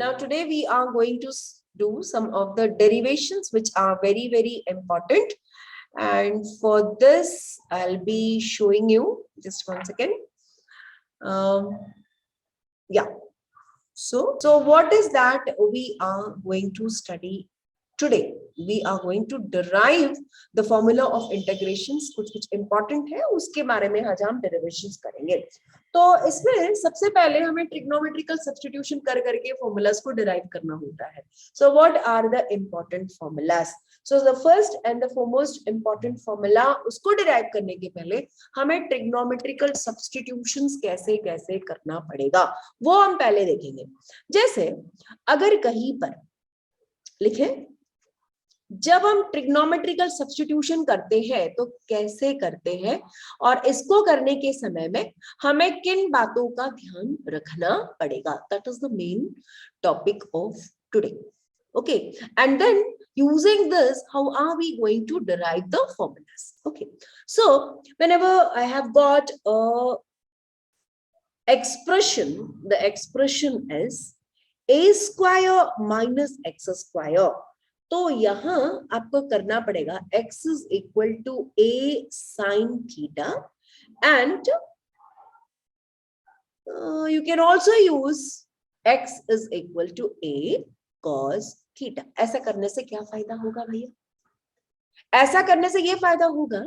Now today we are going to do some of the derivations which are very, very important. And for this, I'll be showing you, just 1 second. Yeah. So what is that we are going to study today? We are going to derive the formula of integrations. कुछ important है, उसके बारे में आज हम derivations करेंगे. तो इसमें सबसे पहले हमें trigonometrical substitution कर करके formulas को derive करना होता है. So what are the important formulas? So the first and the foremost important formula, उसको derive करने के पहले हमें trigonometrical substitutions कैसे कैसे करना पड़ेगा, वो हम पहले देखेंगे. जैसे अगर कहीं पर लिखे, जब हम ट्रिग्नोमेट्रिकल सब्स्टिट्यूशन करते हैं तो कैसे करते हैं, और इसको करने के समय में हमें किन बातों का ध्यान रखना पड़ेगा. That is the main topic of today. Okay, and then using this, how are we going to derive the formulas? Okay, so whenever I have got a expression, the expression is a square minus x square. तो यहां आपको करना पड़ेगा x is equal to a sin theta, and you can also use x is equal to a cos theta. ऐसा करने से क्या फायदा होगा भैया? ऐसा करने से ये फायदा होगा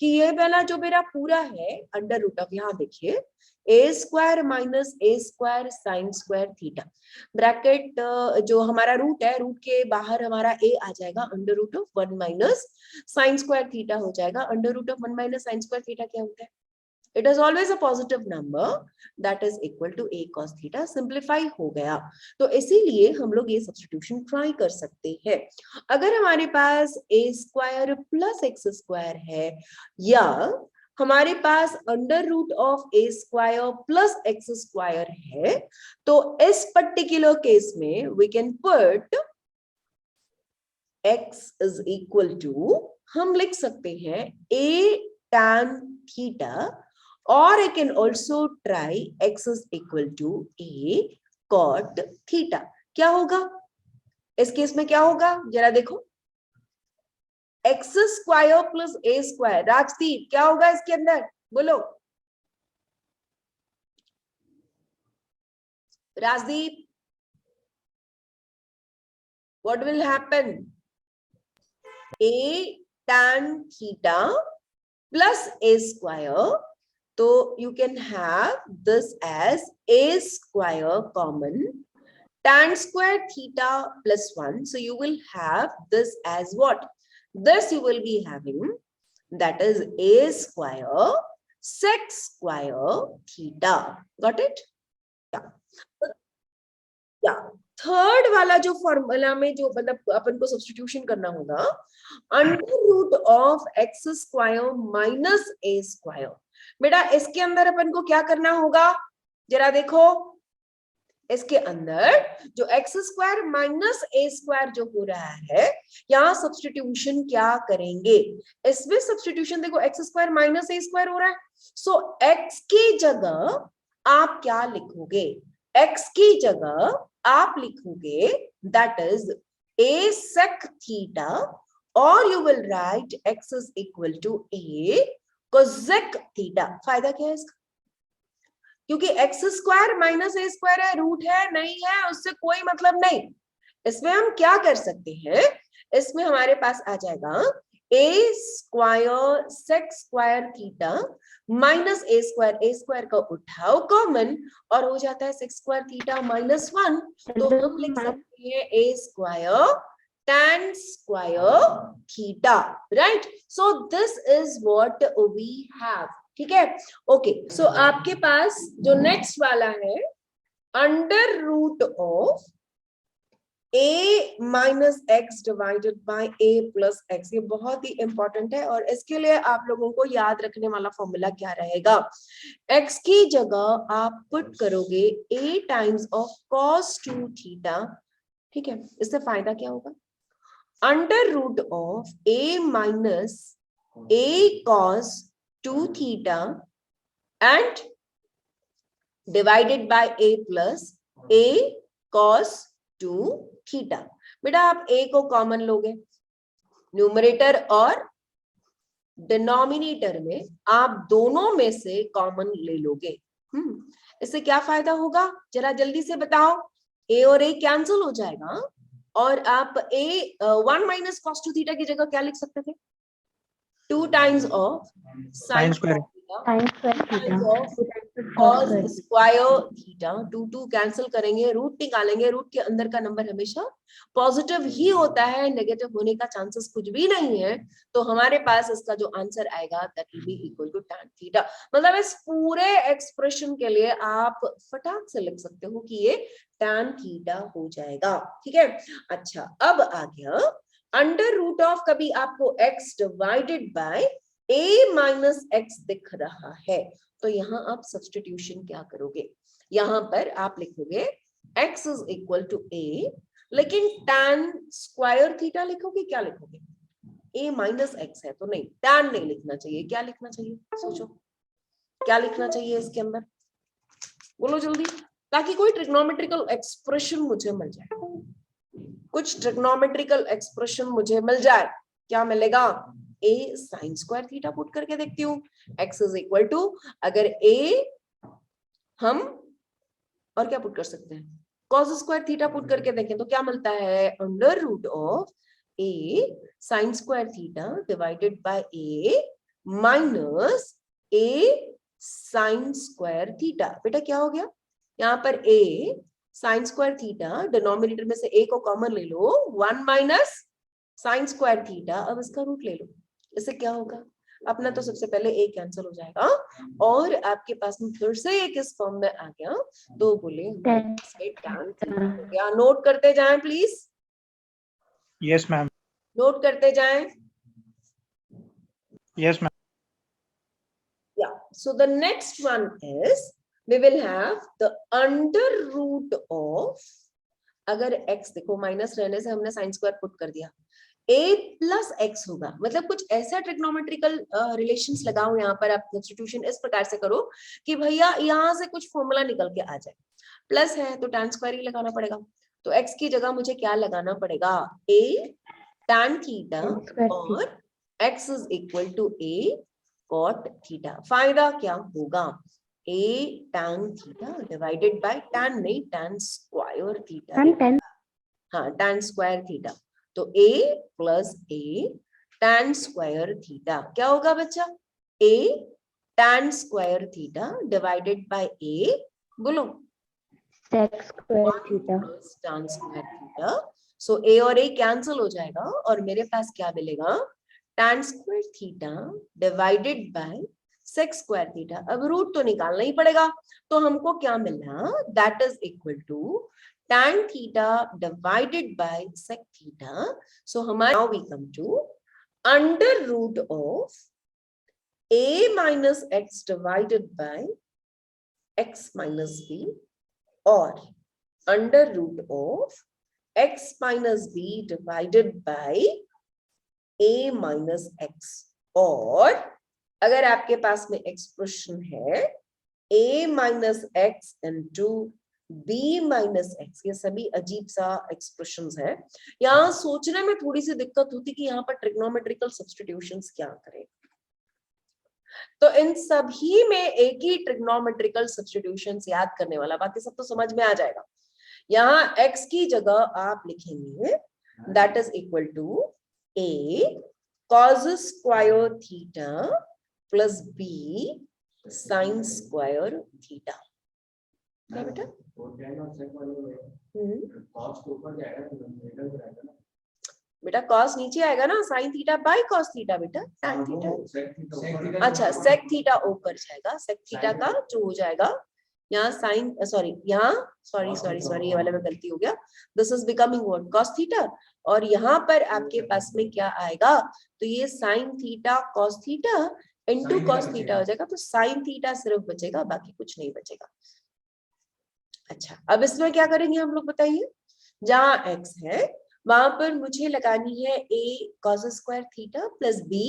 कि ये वाला जो मेरा पूरा है अंडर रूट ऑफ, यहाँ देखिए a square minus a square sine square theta, bracket जो हमारा रूट है, रूट के बाहर हमारा ए आ जाएगा, under root of 1 minus sine square theta हो जाएगा. Under root of 1 minus sine square theta क्या होता है? It is always a positive number that is equal to a cos theta. Simplify हो गया, तो इसीलिए हम लोग ये सब्स्टिट्यूशन ट्राई कर सकते हैं. अगर हमारे पास a square plus x square है, या हमारे पास under root of a square plus x square है, तो इस पर्टिकुलर केस में we can put x is equal to, हम लिख सकते हैं a tan थीटा, और I can also try x is equal to a cot theta. क्या होगा इस केस में? क्या होगा जरा देखो, x square plus a square. Rajdeep क्या होगा इसके अंदर, बोलो Rajdeep. what will happen? a tan theta plus a square. So you can have this as a square common, tan square theta plus 1. So you will have this as what? This you will be having, that is a square sec square theta. Got it? Yeah. Yeah. Third वाला जो formula में जो मतलब अपन को substitution करना होगा, under root of x square minus a square. बेटा इसके अंदर अपन को क्या करना होगा, जरा देखो, इसके अंदर जो x square minus a square जो हो रहा है, यहाँ सब्स्टिट्यूशन क्या करेंगे? इसमें सब्स्टिट्यूशन देखो, x square minus a square हो रहा है, सो एक्स की जगह आप क्या लिखोगे? एक्स की जगह आप लिखोगे that is a sec theta, और you will write x is equal to a cosec theta. फायदा क्या है इसका? क्योंकि x square minus a square है, रूट है नहीं है, उससे कोई मतलब नहीं. इसमें हम क्या कर सकते हैं, इसमें हमारे पास आ जाएगा a square sec square theta minus a square का उठाओ कॉमन, और हो जाता है सेक स्क्वायर थीटा माइनस 1. तो हम लिख सकते हैं ए square tan square theta, right? So this is what we have. ठीक है, ओके. सो आपके पास जो नेक्स्ट वाला है, under root of a minus x divided by a plus x. ये बहुत ही इंपॉर्टेंट है, और इसके लिए आप लोगों को याद रखने वाला फॉर्मूला क्या रहेगा? x की जगह आप पुट करोगे a times of cos 2 theta. ठीक है, इससे फायदा क्या होगा? Under root of a minus a cos 2 theta and divided by a plus a cos two theta. बेटा आप a को कॉमन लोगे, न्यूमरेटर और डिनोमिनेटर में आप दोनों में से कॉमन ले लोगे। इससे क्या फायदा होगा जरा जल्दी से बताओ। a और a कैंसिल हो जाएगा और आप a 1 minus cos two theta की जगह क्या लिख सकते थे? 2 times of sine square cos square theta. 2 cancel करेंगे, रूट निकालेंगे, रूट के अंदर का नंबर हमेशा पॉजिटिव ही होता है, नेगेटिव होने का चांसेस कुछ भी नहीं है। तो हमारे पास इसका जो आंसर आएगा that will be equal to tan theta. मतलब इस पूरे एक्सप्रेशन के लिए आप फटाक से लिख सकते हो कि ये tan थीटा हो जाएगा। ठीक है, अच्छा अब आ गया अंडर रूट ऑफ, कभी आपको x divided by a minus x दिख रहा है तो यहाँ आप सब्स्टिट्यूशन क्या करोगे? यहाँ पर आप लिखोगे x is equal to a, लेकिन tan स्क्वायर थीटा लिखोगे, क्या लिखोगे? a माइनस x है तो नहीं, tan नहीं लिखना चाहिए, क्या लिखना चाहिए? सोचो क्या लिखना चाहिए इसके अंदर, बोलो जल्दी, ताकि कोई ट्रिग्नोमेट्रिकल एक्सप्रेशन मुझे मिल जाए, कुछ ट्रिग्नोमेट्रिकल एक्सप्रेशन मुझे मिल जाए। क्या मिलेगा? a sine square theta put करके देखती हूँ, x इज इक्वल टू, अगर a हम और क्या पुट कर सकते हैं, cos स्क्वायर थीटा पुट करके देखें तो क्या मिलता है? Under root of a sine square theta divided by a minus a sine square theta. बेटा क्या हो गया? यहाँ पर a sine square theta, denominator में से a को कॉमन ले लो, 1 माइनस साइन स्क्वायर थीटा, अब इसका रूट ले लो। इससे क्या होगा? अपना तो सबसे पहले a कैंसिल हो जाएगा और आपके पास में फिर से एक इस फॉर्म में आ गया तो बोले tan थीटा हो गया। नोट करते जाएं प्लीज। Yes ma'am. नोट करते जाएं। Yes ma'am. Yeah, so the next one is we will have the under root of, अगर x देखो माइनस रहने से हमने साइन स्क्वायर पुट कर दिया, a प्लस x होगा, मतलब कुछ ऐसा ट्रिग्नोमेट्रिकल रिलेशंस लगाओ यहाँ पर। आप सब्स्टिट्यूशन इस प्रकार से करो कि भैया यहाँ से कुछ फॉर्मूला निकल के आ जाए। प्लस है तो tan स्क्वायर ही लगाना पड़ेगा, तो x की जगह मुझे क्या लगाना पड़ेगा? a tan थीटा और x is equal to a cot theta. फायदा क्या होगा? a tan theta divided by tan नहीं, tan स्क्वायर थीटा। हाँ tan स्क्वायर थीटा, तो a plus a tan square theta क्या होगा बच्चा? a tan square theta divided by a, बोलो sec square theta. tan square theta. So a और a cancel हो जाएगा और मेरे पास क्या मिलेगा? tan square theta divided bye sec square theta. अब रूट तो निकालना ही पड़ेगा, तो हमको क्या मिला? That is equal to tan theta divided by sec theta. So हमारा now we come to under root of a minus x divided by x minus b or under root of x minus b divided by a minus x, और अगर आपके पास में expression है a minus x into b minus x, ये सभी अजीब सा expressions है। यहाँ सोचने में थोड़ी सी दिक्कत होती कि यहाँ पर ट्रिग्नोमेट्रिकल सब्स्टिट्यूशंस क्या करें, तो इन सभी में एक ही ट्रिग्नोमेट्रिकल सब्स्टिट्यूशंस याद करने वाला, बाकी सब तो समझ में आ जाएगा। यहाँ x की जगह आप लिखेंगे that is equal to a cos square theta plus b sine square theta. क्या बेटा? बेटा cos नीचे आएगा ना, sine theta by cos theta बेटा, tan थीटा। अच्छा sec थीटा ऊपर जाएगा, sec थीटा का जो हो जाएगा यहाँ साइन, सॉरी यहाँ सॉरी ये वाला में गलती हो गया, this is becoming what? cos theta, और यहाँ पर आपके पास में क्या आएगा? तो ये sine theta cos theta into cos theta हो जाएगा, तो साइन थीटा सिर्फ बचेगा, बाकी कुछ नहीं बचेगा। अच्छा अब इसमें क्या करेंगे हम लोग बताइए? जहां x है वहां पर मुझे लगानी है a cos square theta plus b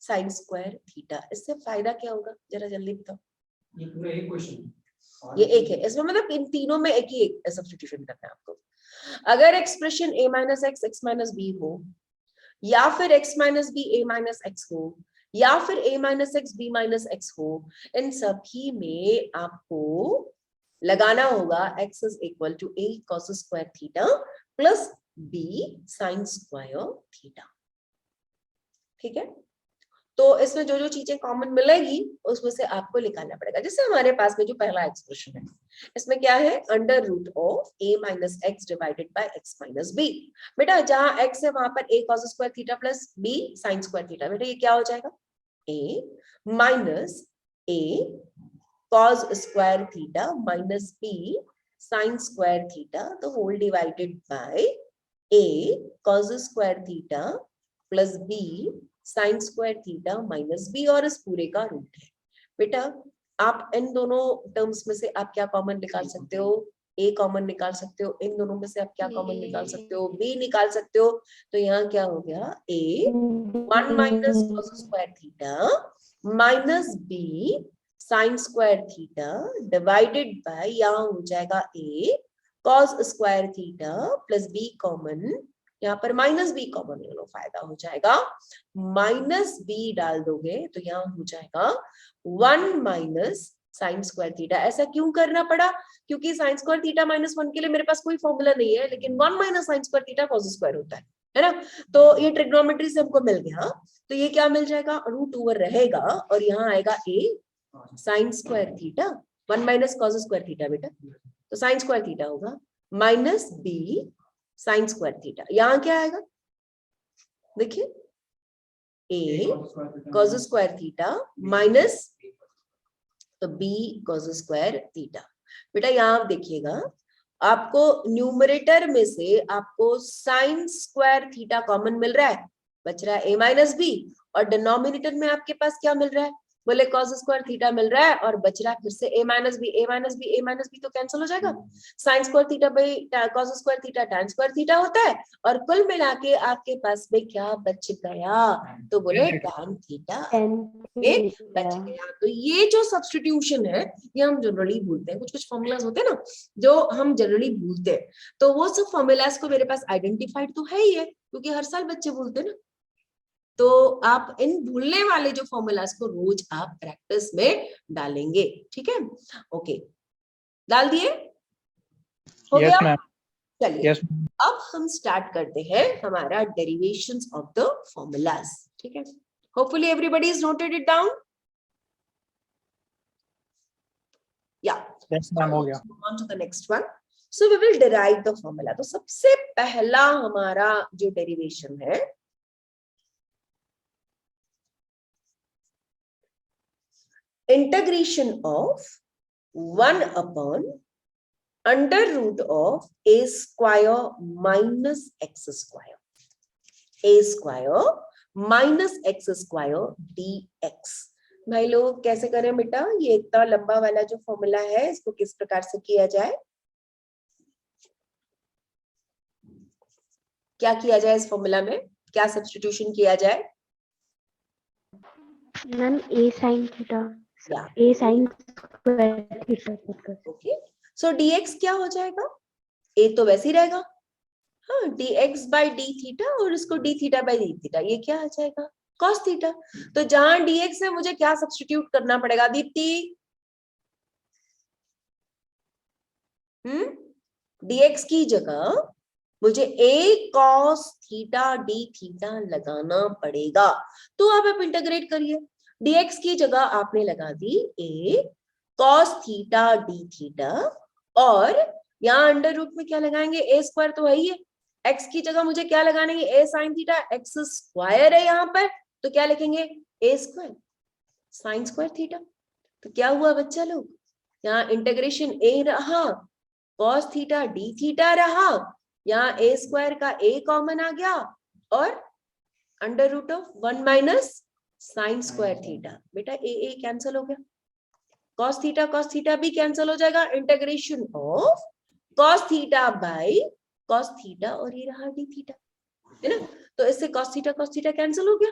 sine square theta. इससे फायदा क्या होगा जरा जल्दी बताओ। ये पूरा एक क्वेश्चन ये एक है, इसमें मतलब इन तीनों में एक ही एक सब्स्टिट्यूशन करना है आपको। अगर expression a minus x x minus b हो, या फिर x minus b a minus x हो, या फिर a minus x b minus x हो, इन सभी में आपको लगाना होगा x is equal to a cos square theta plus b sin square theta. ठीक है, तो इसमें जो जो चीजें कॉमन मिलेगी उसमें से आपको निकालना पड़ेगा। जैसे हमारे पास में जो पहला एक्सप्रेशन है, इसमें क्या है, under root of a minus x divided by x minus b. बेटा जहां x है वहां पर a cos square theta plus b sin square theta, बेटा ये क्या हो जाएगा, a minus a cos square theta minus b sin square theta the whole divided by a cos square theta plus b sine square theta minus b, और इस पूरे का root है। बेटा आप इन दोनों टर्म्स में से आप क्या कॉमन निकाल सकते हो, a कॉमन निकाल सकते हो, इन दोनों में से आप क्या कॉमन निकाल सकते हो, b निकाल सकते हो। तो यहाँ क्या हो गया, a 1 minus cos square theta minus b sine square theta divided bye, यहाँ हो जाएगा a cos square theta plus b common, यहाँ पर माइनस बी कॉमन ले लो, फायदा हो जाएगा, माइनस बी डाल दोगे तो यहाँ हो जाएगा 1 माइनस साइन स्क्वायर थीटा। ऐसा क्यों करना पड़ा, क्योंकि साइन स्क्वायर थीटा माइनस 1 के लिए मेरे पास कोई फॉर्मूला नहीं है, लेकिन 1 minus sine square theta cos square होता है ना। तो ये ट्रिग्नोमेट्री से हमको मिल गया, तो ये क्या मिल जाएगा, रूट ओवर रहेगा और यहाँ आएगा a sine square theta 1 minus cos square theta, बेटा तो साइन स्क्वायर थीटा होगा minus b sine square theta. यहाँ क्या आएगा, देखिए a cos square theta minus b cos square theta. बेटा यहाँ आप देखिएगा, आपको न्यूमरेटर में से आपको साइन स्क्वायर थीटा कॉमन मिल रहा है, बच रहा है a माइनस बी, और डिनोमिनेटर में आपके पास क्या मिल रहा है, बोले cos स्क्वायर थीटा मिल रहा है, और बच रहा है फिर से a minus b, a minus b, a minus b तो कैंसिल हो जाएगा, sine square theta by cos square theta tan square theta होता है, और कुल मिला के आपके पास में क्या बच गया, तो बोले tan थीटा ये बच गया। तो ये जो सब्स्टिट्यूशन है ये हम जनरली भूलते हैं, कुछ कुछ फॉर्मूलाज होते हैं ना जो हम जनरली भूलते हैं, तो वो सब फॉर्मूलाज को मेरे पास आइडेंटिफाइड तो है ही है, क्योंकि हर साल बच्चे भूलते हैं ना। तो आप इन भूलने वाले जो फॉर्मूलाज को रोज आप प्रैक्टिस में डालेंगे, ठीक है, ओके डाल दिए, हो Yes, गया। ma'am. चलिए Yes. अब हम स्टार्ट करते हैं हमारा डेरिवेशंस ऑफ द फॉर्मूलाज, ठीक है, hopefully everybody is noted it down, या Yes, ma'am. हो गया. on to the next one. So we will derive the formula. तो सबसे पहला हमारा जो डेरिवेशन है, integration of 1 upon under root of a square minus x square, a square minus x square dx। भाई लोग कैसे करें बेटा, ये इतना लंबा वाला जो फॉर्मूला है इसको किस प्रकार से किया जाए, क्या किया जाए इस फॉर्मूला में, क्या सब्स्टिट्यूशन किया जाए, ma'am a sin theta, a sin square theta, okay so dx क्या हो जाएगा, a तो वैसे ही रहेगा, हाँ dx बाई डी थीटा, और इसको d theta by D theta, ये क्या आ जाएगा cos थीटा। तो जहां dx है मुझे क्या सब्स्टिट्यूट करना पड़ेगा दीप्ति, dx की जगह मुझे a cos theta d theta लगाना पड़ेगा। तो अब आप इंटीग्रेट करिए, dx की जगह आपने लगा दी a cos theta d theta, और यहाँ अंडर रूट में क्या लगाएंगे, a स्क्वायर तो है ही है, x की जगह मुझे क्या लगाना है, a sin theta, x square है यहाँ पर, तो क्या लिखेंगे a square sine square theta. तो क्या हुआ बच्चा लोग, यहाँ इंटीग्रेशन a रहा, cos थीटा d थीटा रहा, यहाँ a स्क्वायर का a कॉमन आ गया, और under root of 1 minus sine square theta, बेटा a कैंसिल हो गया, cos थीटा भी कैंसिल हो जाएगा, integration of cos theta by cos theta, और ये रहा d थीटा, है ना, तो इससे cos थीटा कैंसिल हो गया,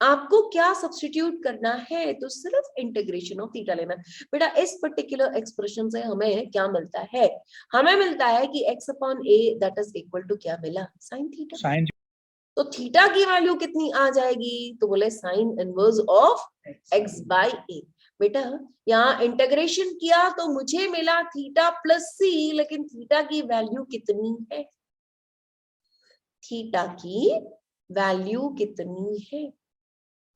आपको क्या सब्स्टिट्यूट करना है, तो सिर्फ इंटीग्रेशन ऑफ थीटा लेना। बेटा इस पर्टिकुलर एक्सप्रेशन से हमें क्या मिलता है, हमें मिलता है कि x upon a that is equal to क्या मिला, साइन थीटा। साइन तो थीटा की वैल्यू कितनी आ जाएगी, तो बोले sine inverse of x by a। बेटा यहाँ इंटीग्रेशन किया तो मुझे मिला थीटा प्लस c, लेकिन थीटा की वैल्यू कितनी है, थीटा की वैल्यू कितनी है,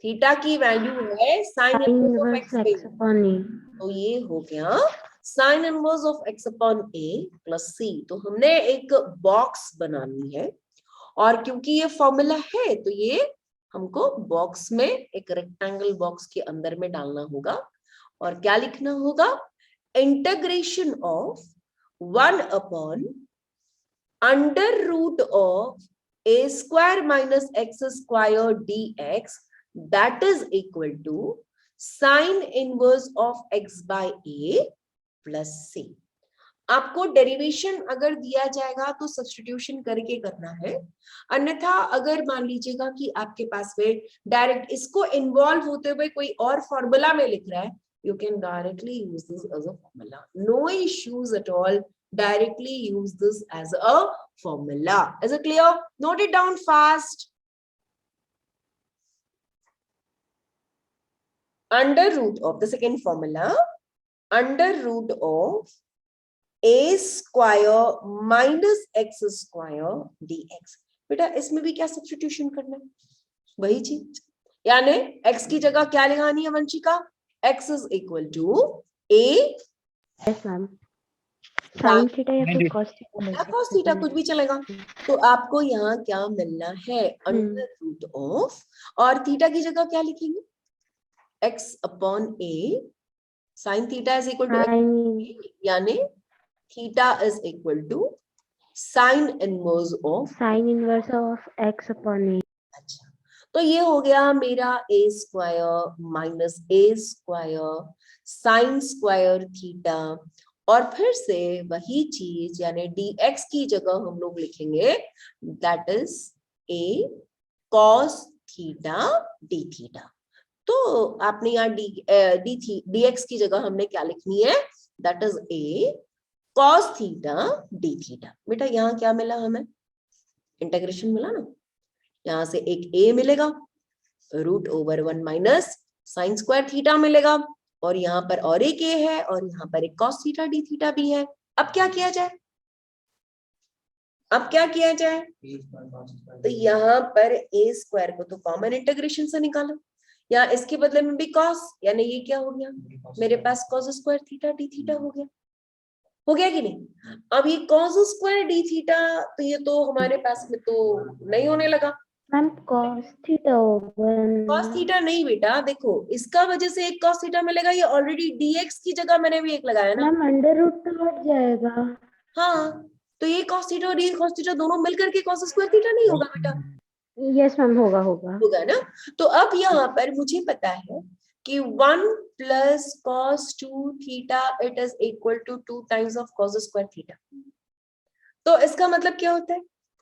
थीटा की वैल्यू है sine Sin inverse of inverse x पे। x upon a. तो ये हो गया sign inverse of x upon a plus c। तो हमने एक बॉक्स बनानी है, और क्योंकि ये फॉर्मूला है तो ये हमको बॉक्स में, एक रेक्टेंगल बॉक्स के अंदर में डालना होगा, और क्या लिखना होगा, integration of 1 upon under root of a square minus x square dx that is equal to sin inverse of x by a plus c। आपको डेरिवेशन अगर दिया जाएगा तो सब्स्टिट्यूशन करके करना है, अन्यथा अगर मान लीजिएगा कि आपके पास में डायरेक्ट इसको इन्वॉल्व होते हुए कोई और फॉर्मूला में लिख रहा है, you can directly use this as a formula, no issues at all, directly use this as a formula। Is it clear? Note it down fast। Under root of the second formula, under root of a square minus x square dx। बेटा इसमें भी क्या substitution करना है, वही चीज, यानी x की जगह क्या लगानी है Vanshika, x is equal to a Yes ma'am. Sin theta या फिर cos theta ले या सकते cos थीटा, हैं। कुछ भी चलेगा। तो आपको यहाँ क्या मिलना है, अंडर रूट ऑफ, और थीटा की जगह क्या लिखेंगे, x upon a, sine theta is equal to x, यानी theta is equal to sine inverse of. Sin inverse of x upon a. अच्छा, तो ये हो गया मेरा a square minus a square sine square theta, और फिर से वही चीज, यानी dx की जगह हम लोग लिखेंगे that is a cos theta d theta. तो आपने यहाँ dx की जगह हमने क्या लिखनी है, that is a cos theta d theta. बेटा यहाँ क्या मिला हमें, इंटीग्रेशन मिला ना, यहाँ से एक a मिलेगा, root over 1 minus sine square theta मिलेगा, और यहाँ पर और एक a है, और यहाँ पर एक cos थीटा d थीटा भी है। अब क्या किया जाए, अब क्या किया जाए, तो यहाँ पर a स्क्वायर को तो कॉमन इंटीग्रेशन से निकालो, यहाँ इसके बदले में भी cos, यानी ये क्या हो गया, मेरे पास cos square theta d theta हो गया कि नहीं। अब ये cos स्क्वायर d थीटा, तो ये तो हमारे पास में तो नहीं होने लगा, मैम cos theta होगा। cos थीटा नहीं बेटा, देखो इसका वजह से एक cos थीटा मिलेगा, ये ऑलरेडी dx की जगह मैंने भी एक लगाया ना। मैम अंडर रूट तो हट जाएगा। हाँ, तो ये cos थीटा और ये cos थीटा दोनों मिलकर के cos स्क्वायर थीटा नहीं होगा बेटा, यस मैम होगा। होगा ना। तो अब यहाँ पर मुझे पता है कि 1 plus cos 2 theta it is equal to 2 times of cos square theta. तो इसका मतलब क्या होता है,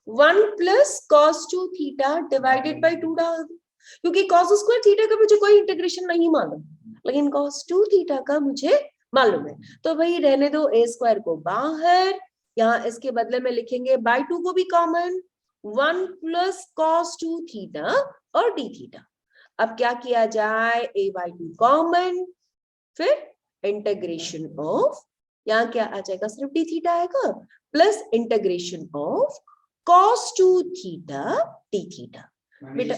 1 plus cos 2 theta divided by 2 डाल दो, क्योंकि cos स्क्वायर थीटा का मुझे कोई इंटीग्रेशन नहीं मालूम, लेकिन cos 2 थीटा का मुझे मालूम है। तो भाई रहने दो a स्क्वायर को बाहर, यहाँ इसके बदले में लिखेंगे बाई 2 को भी कॉमन, 1 प्लस cos 2 थीटा और d थीटा। अब क्या किया जाए, a बाई 2 कॉमन, फिर इंटीग्रेशन ऑफ, यहाँ क्या आ जाएगा, सिर्फ d थीटा आएगा, plus integration of cos 2 theta d theta. बेटा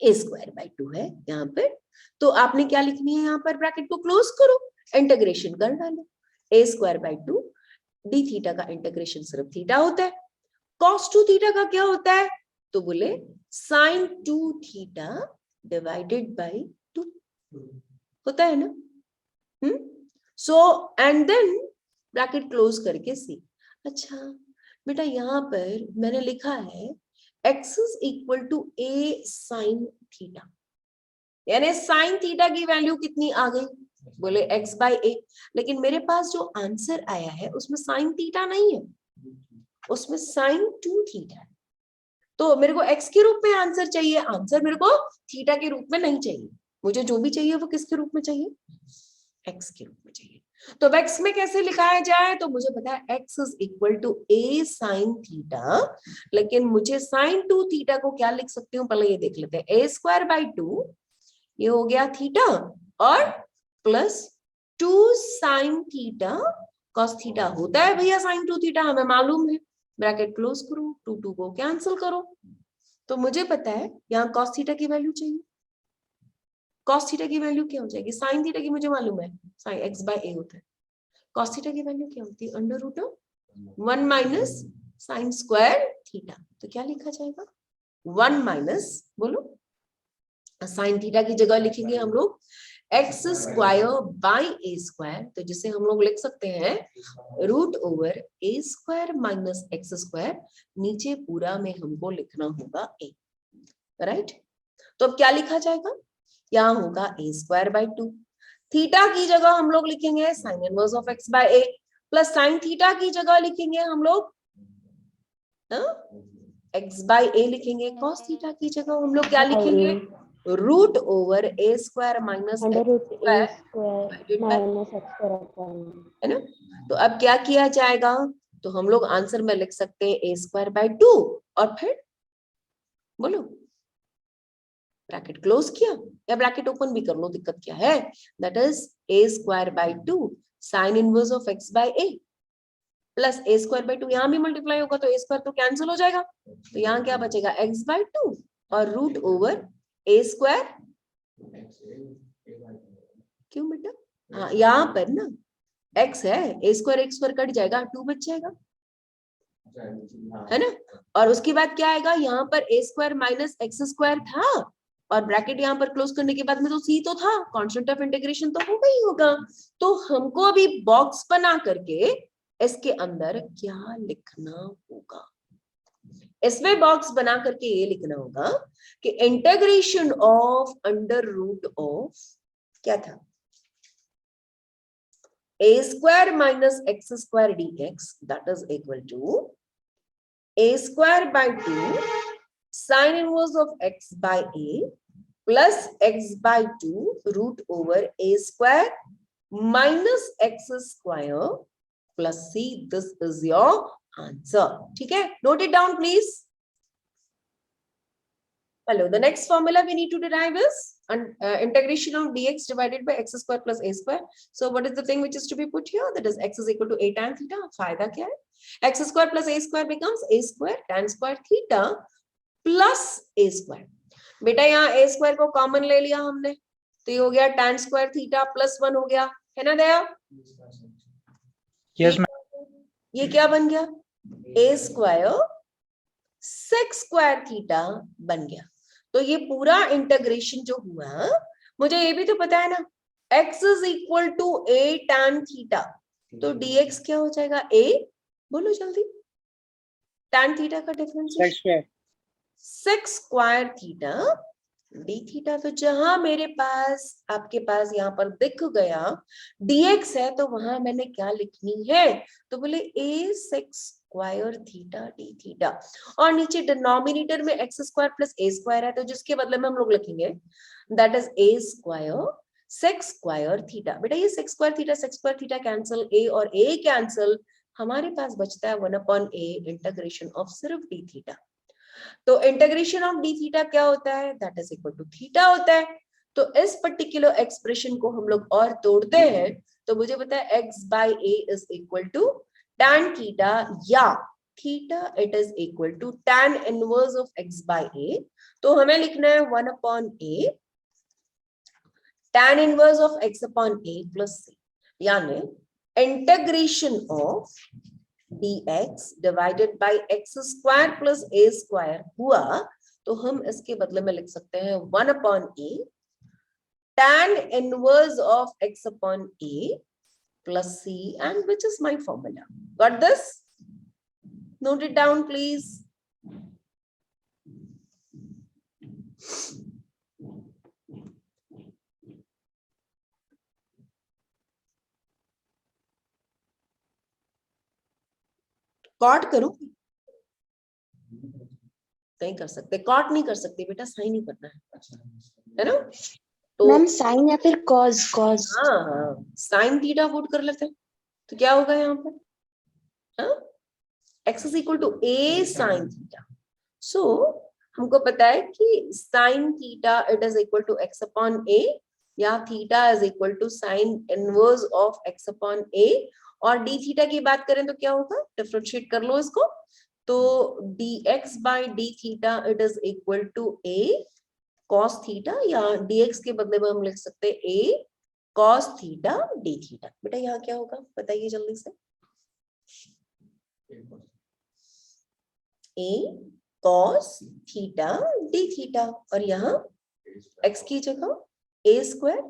a स्क्वायर बाई 2 है यहाँ पे, तो आपने क्या लिखनी है, यहाँ पर ब्रैकेट को क्लोज करो, इंटीग्रेशन कर डालो, a square by 2 d theta का इंटीग्रेशन सिर्फ थीटा होता है, cos 2 थीटा का क्या होता है, तो बोले sin 2 थीटा डिवाइडेड बाई 2 होता है ना। So and then bracket close करके सी। अच्छा बेटा यहाँ पर मैंने लिखा है x is equal to a sin theta, यानी sin थीटा की वैल्यू कितनी आ गई, बोले x बाई a, लेकिन मेरे पास जो आंसर आया है उसमें sin थीटा नहीं है, उसमें sin 2 थीटा है। तो मेरे को एक्स के रूप में आंसर चाहिए, आंसर मेरे को थीटा के रूप में नहीं चाहिए, मुझे जो भी चाहिए वो किसके रूप में चाहिए, एक्स के रूप में चाहिए। तो अब एक्स में कैसे लिखाया जाए, तो मुझे पता है x is equal to a sine theta, लेकिन मुझे साइन 2 थीटा को क्या लिख सकती हूँ, पहले ये देख लेते हैं। ए स्क्वायर बाई 2 ये हो गया थीटा, और plus 2 sine theta cos theta होता है भैया साइन 2 थीटा, हमें मालूम है। ब्रैकेट क्लोज करो, 2 को कैंसिल करो, तो मुझे पता है यहाँ कॉस थीटा की वैल्यू चाहिए। कॉस थीटा की वैल्यू क्या हो जाएगी, साइन थीटा की मुझे मालूम है साइन एक्स बाय ए होता है, कॉस थीटा की वैल्यू क्या होती है, under root of 1 minus sine square theta. तो क्या लिखा जाएगा, 1 माइनस, बोलो, साइन थीटा की जगह लिखेंगे हम लोग x square by A square, तो जिसे हम लोग लिख सकते हैं रूट ओवर ए स्क्वायर माइनस एक्स स्क्वायर, नीचे पूरा में हमको लिखना होगा ए, राइट। तो अब क्या लिखा जाएगा, यहाँ होगा ए स्क्वायर बाई 2, थीटा की जगह हम लोग लिखेंगे sine inverse of x by a, plus sine theta की जगह लिखेंगे हम लोग एक्स बाय ए लिखेंगे, कॉस थीटा की जगह हम लोग क्या लिखेंगे, रूट ओवर ए स्क्वायर माइनस अंडर रूट ए स्क्वायर है माइनस एक्स स्क्वायर अपॉन, ना। तो अब क्या किया जाएगा, तो हम लोग आंसर में लिख सकते हैं ए स्क्वायर बाई 2, और फिर बोलो ब्रैकेट क्लोज किया, या ब्रैकेट ओपन भी कर लो, दिक्कत क्या है, that is a square by 2 sine inverse of x by a, plus a square by 2, यहाँ भी मल्टीप्लाई होगा तो ए स्क्वायर तो कैंसिल हो जाएगा, तो यहाँ क्या बचेगा एक्स बाई 2 और रूट ओवर ए स्क्वायर, क्यों बेटा, हाँ यहाँ पर ना x है, ए स्क्वायर कट जाएगा, 2 बच जाएगा, है ना। और उसके बाद क्या आएगा, यहाँ पर ए स्क्वायर माइनस एक्स स्क्वायर था, और ब्रैकेट यहाँ पर क्लोज करने के बाद में तो सी तो था, कांस्टेंट ऑफ इंटीग्रेशन तो होगा ही होगा। तो हमको अभी बॉक्स बना करके इसके अंदर क्या लिखना होगा, इसमें बॉक्स बना करके ये लिखना होगा कि integration of under root of क्या था, a square minus x square dx, that is equal to a square by 2 sin inverse of x by a plus x by 2 root over a square minus x square plus c. This is your answer. ठीक है, note it down please. Hello, the next formula we need to derive is integration of dx divided by x square plus a square. So what is the thing which is to be put here? That is x is equal to a tan theta. फायदा क्या है, x square plus a square becomes a square tan square theta plus a square. बेटा यहाँ a square को common ले लिया हमने, तो ये हो गया tan square theta plus 1 हो गया, है ना दया? Yes, ma'am. ये क्या बन गया, a square sec square theta बन गया। तो ये पूरा इंटीग्रेशन जो हुआ, मुझे ये भी तो पता है ना, x is equal to a tan theta, तो dx क्या हो जाएगा, a, बोलो जल्दी, tan थीटा का differentiation sec square theta d theta. तो जहां मेरे पास आपके पास यहाँ पर दिख गया dx है, तो वहां मैंने क्या लिखनी है, तो बोले a sec square theta d theta, और नीचे डिनोमिनेटर में x square plus a square है, तो जिसके बदले में हम लोग लिखेंगे that is a square sec square theta. बेटा ये sec square theta cancel, a और a कैंसिल, हमारे पास बचता है 1/a इंटीग्रेशन ऑफ सिर्फ d थीटा। तो इंटीग्रेशन ऑफ d थीटा क्या होता है, that is equal to theta होता है। तो इस पर्टिकुलर एक्सप्रेशन को हम लोग और तोड़ते हैं, तो मुझे पता है x by a is equal to tan theta, या theta it is equal to tan inverse of x by a। तो हमें लिखना है 1/a tan inverse of x upon a plus c, यानी integration of dx divided by x square plus a square हुआ, तो हम इसके बदले में लिख सकते हैं 1/a tan inverse of x upon a plus c, and which is my formula. Got this? Note it down please. कॉट करो, नहीं कर सकते, कॉट नहीं कर सकते बेटा, साइन ही करना है ना। तो मैम साइन या फिर कॉज कॉज हाँ, साइन थीटा पुट कर लेते हैं, तो क्या होगा यहाँ पर, हाँ, x is equal to a sine theta. So हमको पता है कि sine theta it is equal to x upon a, या theta is equal to sine inverse of x upon a। और d थीटा की बात करें तो क्या होगा, डिफरेंशिएट कर लो इसको, तो dx by d theta it is equal to a cos theta, या dx के बदले में हम लिख सकते हैं a cos theta d theta. बेटा यहाँ क्या होगा बताइए जल्दी से, a cos theta d theta, और यहाँ x की जगह a स्क्वायर।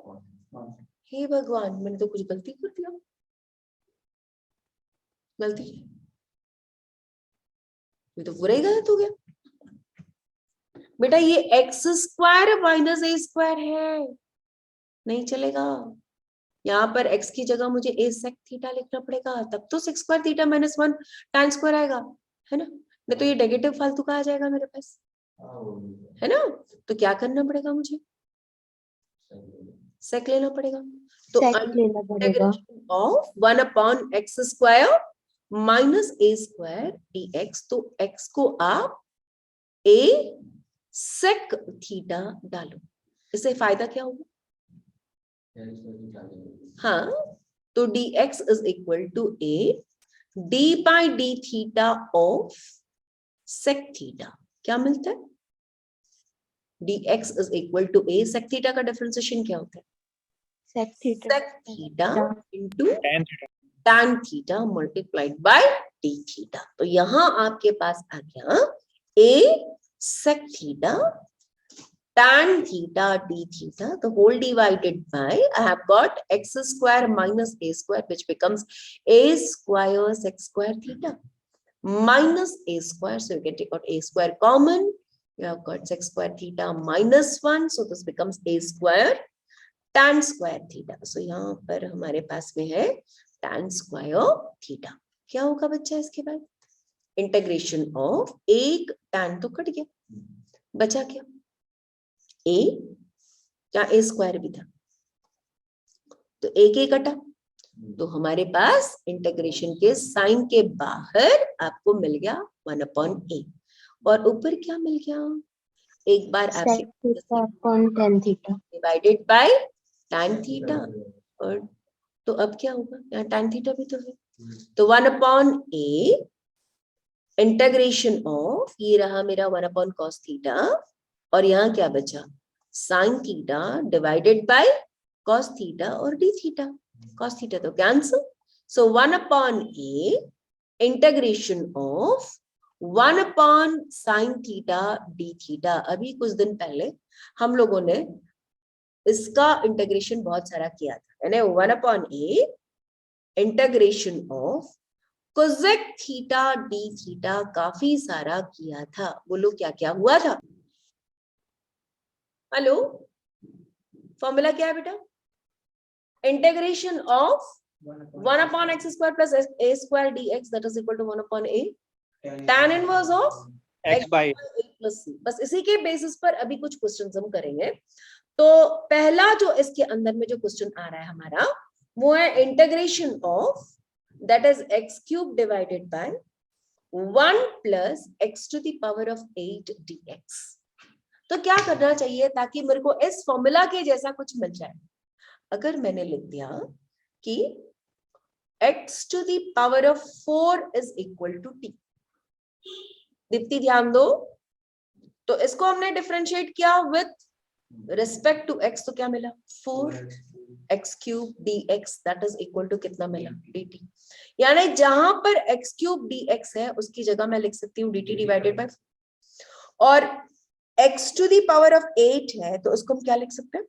हे भगवान, मैंने तो कुछ गलती कर दिया, गलती, ये तो पूरा ही गलत हो गया बेटा। ये x square minus a square है, नहीं चलेगा। यहाँ पर x की जगह मुझे a sec थीटा लिखना पड़ेगा, तब तो sec square theta minus 1 tan square आएगा, है ना, नहीं तो ये नेगेटिव फालतू का आ जाएगा मेरे पास, है ना। तो क्या करना पड़ेगा मुझे, sec लेना पड़ेगा। तो सेक लेना पड़ेगा। Of 1 upon x square minus a square dx, तो x को आप a sec थीटा डालो, इससे फायदा क्या होगा, हाँ, तो dx is equal to a d by d theta of sec theta, क्या मिलता है, dx is equal to a sec theta का डिफरेंशिएशन क्या होता है, sec theta sec theta into tan theta. tan theta multiplied by d theta. तो यहां आपके पास आ गया a sec theta tan theta d theta, the whole divided by, I have got x square minus a square, which becomes a square sec square theta minus a square. So you can take out a square common. You have got sec square theta minus 1. So this becomes a square tan square theta. So यहाँ पर हमारे पास में है tan square theta. क्या होगा बच्चा इसके बाद, इंटीग्रेशन ऑफ, एक tan तो कट गया, बचा क्या, a, क्या a स्क्वायर भी था, तो एक ही कटा, तो हमारे पास इंटीग्रेशन के साइन के बाहर आपको मिल गया 1 अपॉन a, और ऊपर क्या मिल गया, एक बार sec theta upon tan theta divided by tan theta, और तो अब क्या होगा, यहाँ tan थीटा भी तो है, तो 1 अपॉन a इंटीग्रेशन ऑफ, ये रहा मेरा 1 अपॉन cos थीटा, और यहाँ क्या बचा, sine theta divided bye cos theta और d थीटा, cos थीटा तो cancel, so 1 upon a integration of 1 upon sine theta d theta. अभी कुछ दिन पहले हम लोगों ने इसका इंटीग्रेशन बहुत सारा किया था, यानी 1 upon a integration of cosec theta d theta काफी सारा किया था। बोलो क्या क्या हुआ था, हेलो, फॉर्मूला क्या है बेटा, integration of 1 upon x square plus a square dx that is equal to 1 upon a tan inverse of X by plus c। बस इसी के बेसिस पर अभी कुछ क्वेश्चंस हम करेंगे। तो पहला जो इसके अंदर में जो क्वेश्चन आ रहा है हमारा, वो है integration of, that is x cube divided by 1 plus x to the power of 8 dx। तो क्या करना चाहिए ताकि मेरे को इस फॉर्मूला के जैसा कुछ मिल जाए, अगर मैंने लिख दिया कि x to the power of 4 is equal to t, Deepti ध्यान दो, तो इसको हमने डिफरेंशिएट किया विद रिस्पेक्ट टू x, तो क्या मिला 4x cube dx that is equal to कितना मिला dt, यानी जहां पर x क्यूब dx है उसकी जगह मैं लिख सकती हूँ dt डिवाइडेड बाय, और x to the power of 8 है तो उसको हम क्या लिख सकते हैं,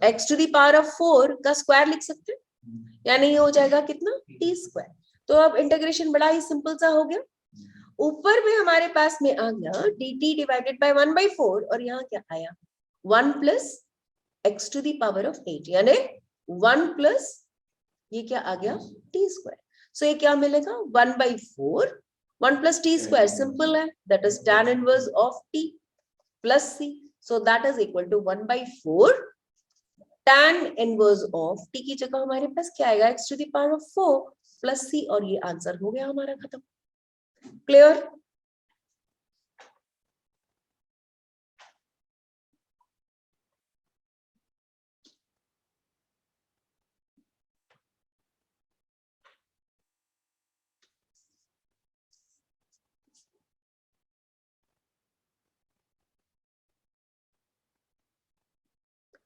x to the power of 4 का स्क्वायर लिख सकते हैं, यानी ये हो जाएगा कितना t स्क्वायर। तो अब इंटीग्रेशन बड़ा ही सिंपल सा हो गया, ऊपर में हमारे पास में आ गया dt डिवाइडेड बाय 1/4, और यहाँ क्या आया 1 plus x to the power of 8, यानी 1 प्लस ये क्या आ गया t स्क्वायर। सो ये क्या मिलेगा 1/4 1 plus t square simple है, that is tan inverse of t plus c. So that is equal to 1 by 4 tan inverse of t की जगह हमारे पास क्या आएगा, x to the power of 4 plus c, और ये आंसर हो गया हमारा खत्म. क्लियर?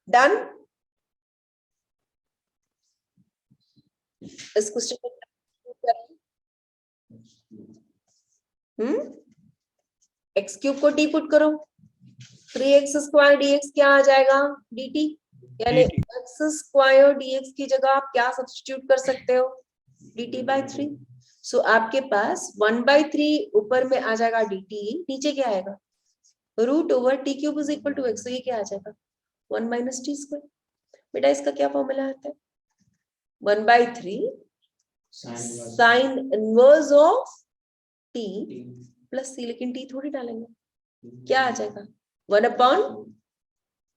डन? इस क्वेश्चन को एक्स क्यूब को टी पुट करो, 3x स्क्वायर dx क्या आ जाएगा, dt, यानी x स्क्वायर dx की जगह आप क्या सब्स्टिट्यूट कर सकते हो, dt by 3. सो आपके पास 1 by 3 ऊपर में आ जाएगा dt, नीचे क्या आएगा, root over t cube is equal to x. तो ये क्या आ जाएगा, 1 माइनस टी स्क्वायर. बेटा इसका क्या फॉर्मूला आता है, 1 by 3 sine inverse of t plus c, लेकिन टी थोड़ी डालेंगे, क्या आ जाएगा, 1 अपॉन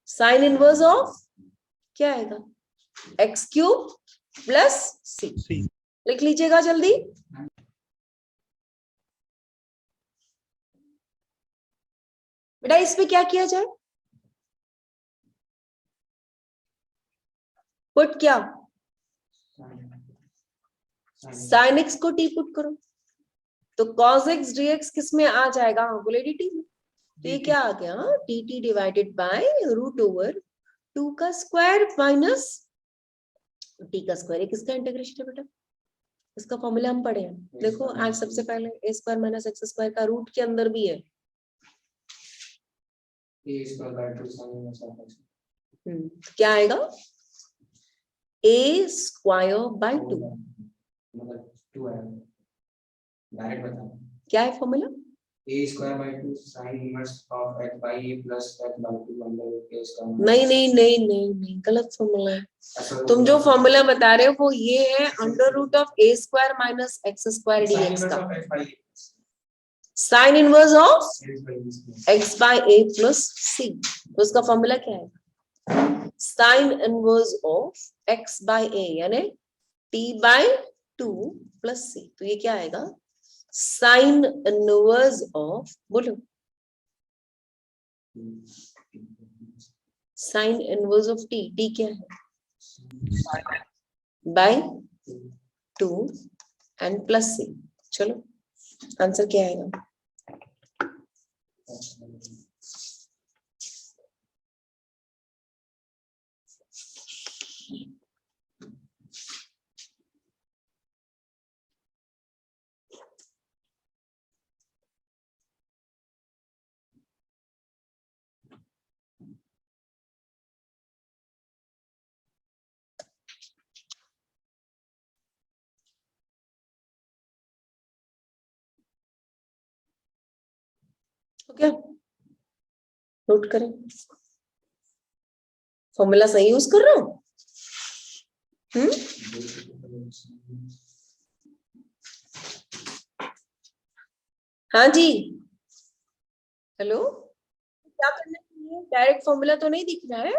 साइन इनवर्स ऑफ क्या आएगा, एक्स क्यूब प्लस सी. लिख लीजिएगा जल्दी. बेटा इसमें क्या किया जाए, पुट क्या, साइन एक्स को टी पुट करो, तो कॉस एक्स dx किस में आ जाएगा, बोले dt में. तो ये क्या आ गया, dt divided by root over 2 का स्क्वायर माइनस t का स्क्वायर. किसका इंटीग्रेशन है बेटा, इसका फॉर्मूला हम पढ़े हैं. देखो आज सबसे पहले a square minus x square का रूट के अंदर भी है, क्या आएगा, a स्क्वायर बाय 2. क्या है formula, a square by 2 sin inverse of x by a plus x by 2 under root a square. नहीं नहीं नहीं नहीं नहीं, गलत फॉर्मूला है. तुम जो फॉर्मूला बता रहे हो वो ये है, under root of a square minus x square dx का sine inverse of x by a plus c. तो उसका फॉर्मूला क्या है, sign inverse of x by a यानी t by 2 plus c. तो ये क्या आएगा, साइन इनवर्स ऑफ, बोलो sign inverse of T, T क्या है, बाय 2 एंड प्लस सी. चलो आंसर क्या आएगा, क्या नोट करें, फॉर्मूला सही यूज कर रहा हूं. हाँ जी, हेलो, क्या करना चाहिए, डायरेक्ट फॉर्मूला तो नहीं दिख रहा है,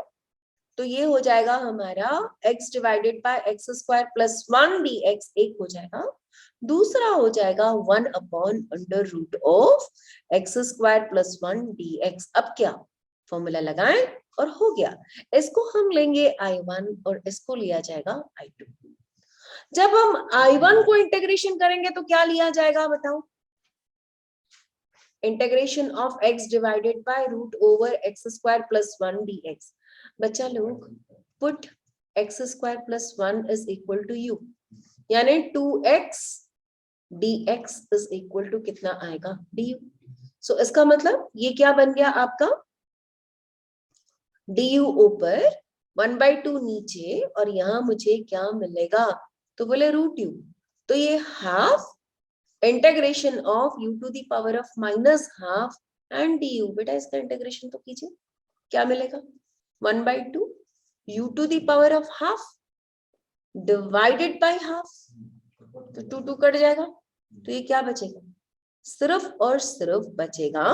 तो ये हो जाएगा हमारा x divided by x square plus 1 dx, एक हो जाएगा. दूसरा हो जाएगा 1 upon under root of x square plus 1 dx. अब क्या फॉर्मूला लगाएं और हो गया. इसको हम लेंगे I1 और इसको लिया जाएगा I2. जब हम I1 को इंटीग्रेशन करेंगे तो क्या लिया जाएगा बताओ, integration of x divided by root over x square plus 1 dx. बच्चा लोग put x square plus 1 is equal to u, यानी 2x dx is equal to कितना आएगा, du. सो इसका मतलब ये क्या बन गया आपका, du ऊपर 1/2 नीचे, और यहाँ मुझे क्या मिलेगा, तो बोले रूट u. तो ये half integration of u to the power of minus half and du. बेटा इसका इंटीग्रेशन तो कीजिए, क्या मिलेगा, 1/2 u to the power of half divided by half. तो 2 2 कट जाएगा, तो ये क्या बचेगा, सिर्फ और सिर्फ बचेगा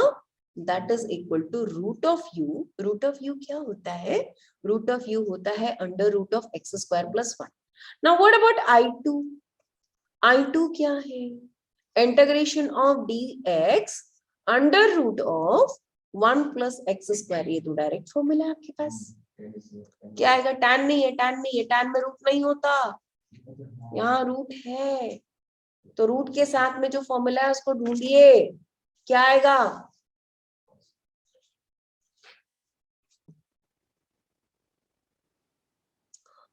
that is equal to root of u. root of u क्या होता है? root of u होता है under root of x square plus 1. now what about i2? i2 क्या है? integration of dx under root of 1 plus x square. ये तो direct formula है आपके पास. क्या आएगा? tan नहीं है, tan नहीं है, tan में रूट नहीं होता, यहाँ रूट है. तो रूट के साथ में जो फॉर्मूला है उसको ढूंढिए, क्या आएगा?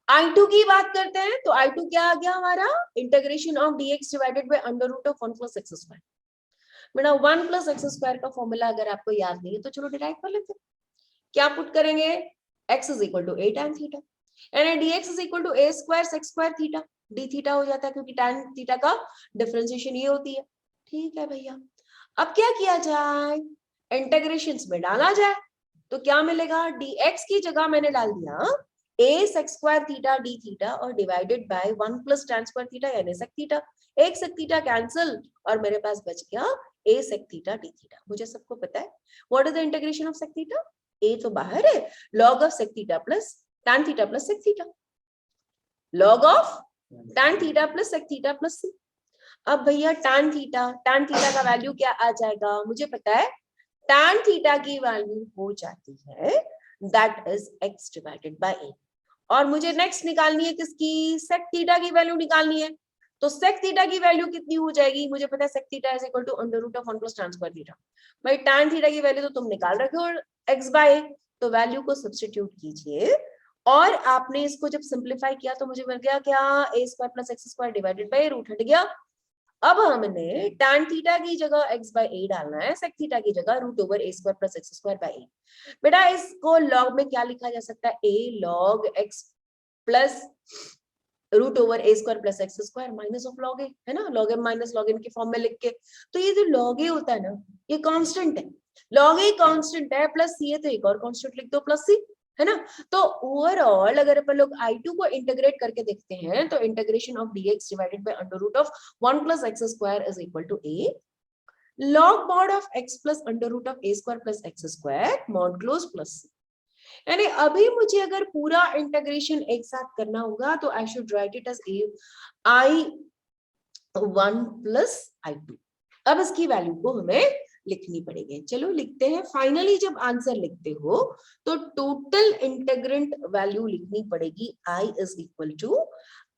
I2 की बात करते हैं तो I2 क्या आ गया हमारा? Integration of dx divided by under root of 1 plus x square. बेटा 1 प्लस एक्स स्क्वायर का फॉर्मूला अगर आपको याद नहीं है तो चलो डिराइव कर लेते हैं. क्या पुट करेंगे? x is equal to a tan theta and dx is equal to a square sec square theta. d theta हो जाता है क्योंकि tan थीटा का डिफरेंशिएशन ये होती है. ठीक है भैया, अब क्या किया जाए? इंटीग्रेशंस में डाला जाए तो क्या मिलेगा? dx की जगह मैंने डाल दिया a sec square theta d theta और divided by 1 plus tan square theta यानी sec थीटा. एक sec थीटा कैंसिल और मेरे पास बच गया a sec theta d theta. मुझे सबको पता है what is the integration of sec theta? a तो बाहर है, log of sec theta plus tan theta plus sec theta, log of tan theta plus sec theta plus c. अब भैया tan theta का वैल्यू क्या आ जाएगा? मुझे पता है tan थीटा की वैल्यू हो जाती है that is x divided by a. और मुझे नेक्स्ट निकालनी है किसकी? sec थीटा की वैल्यू निकालनी है. तो sec थीटा की वैल्यू कितनी हो जाएगी? मुझे पता है sec theta is equal to under root of 1 plus tan square theta. भाई tan थीटा की वैल्यू तो तुम निकाल रखे हो x बाय a, तो वैल्यू को सब्स्टिट्यूट कीजिए और आपने इसको जब सिंप्लीफाई किया तो मुझे मिल गया क्या? a square plus x square divided by root हट गया. अब हमने tan थीटा की जगह x बाय a डालना है, sec थीटा की जगह root over a square plus x square by a. बेटा इसको log में क्या लिखा जा सकता है? a log x plus root over a square plus x square minus of log a, है ना? log m minus log n की फॉर्म में लिख के. तो ये जो log a होता है ना, ये कांस्टेंट है. log a कांस्टेंट है, प्लस c है तो एक और कांस्टेंट लिख दो प्लस c, है ना? तो ओवरऑल अगर अपन लोग I2 को इंटीग्रेट करके देखते हैं तो integration of dx divided by under root of 1 plus x square is equal to a log mod of x plus under root of a square plus x square mod close plus c. यानी अभी मुझे अगर पूरा integration एक साथ करना होगा तो I should write it as I1 plus I2. अब इसकी वैल्यू को हमें लिखनी पड़ेगी. चलो लिखते हैं. फाइनली जब आंसर लिखते हो तो टोटल इंटीग्रेंट वैल्यू लिखनी पड़ेगी. I is equal to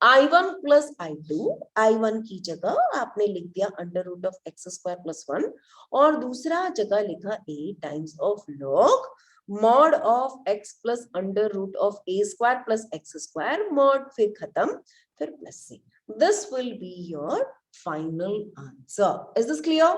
I1 plus I2. I1 की जगह आपने लिख दिया under root of x square plus 1 और दूसरा जगह लिखा a times of log mod of x plus under root of a square plus x square mod फिर खत्म फिर plus c. This will be your final answer. Is this clear?